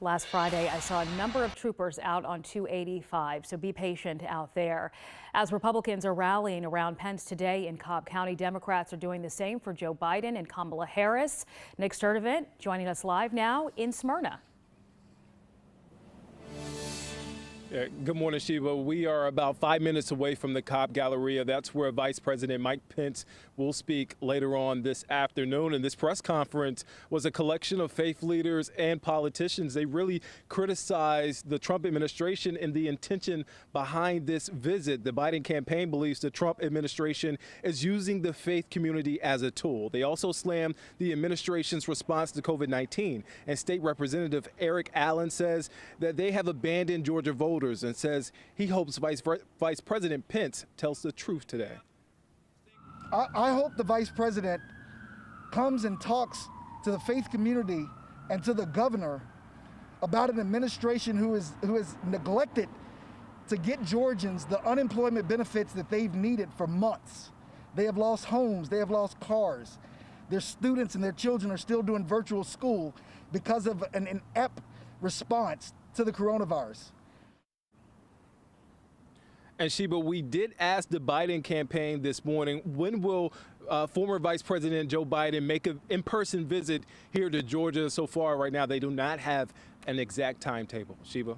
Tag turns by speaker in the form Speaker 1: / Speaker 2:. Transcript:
Speaker 1: Last Friday, I saw a number of troopers out on 285, so be patient out there. As Republicans are rallying around Pence today in Cobb County, Democrats are doing the same for Joe Biden and Kamala Harris. Nick Sturdivant joining us live now in Smyrna.
Speaker 2: Yeah, good morning, Sheba. We are about 5 minutes away from the Cobb Galleria. That's where Vice President Mike Pence will speak later on this afternoon. And this press conference was a collection of faith leaders and politicians. They really criticized the Trump administration and the intention behind this visit. The Biden campaign believes the Trump administration is using the faith community as a tool. They also slammed the administration's response to COVID-19. And State Representative Eric Allen says that they have abandoned Georgia voters and says he hopes Vice President Pence tells the truth today.
Speaker 3: I hope the Vice President comes and talks to the faith community and to the governor about an administration who has neglected to get Georgians the unemployment benefits that they've needed for months. They have lost homes, they have lost cars. Their students and their children are still doing virtual school because of an inept response to the coronavirus.
Speaker 2: And Sheba, we did ask the Biden campaign this morning, when will former Vice President Joe Biden make an in-person visit here to Georgia? So far right now, they do not have an exact timetable. Sheba.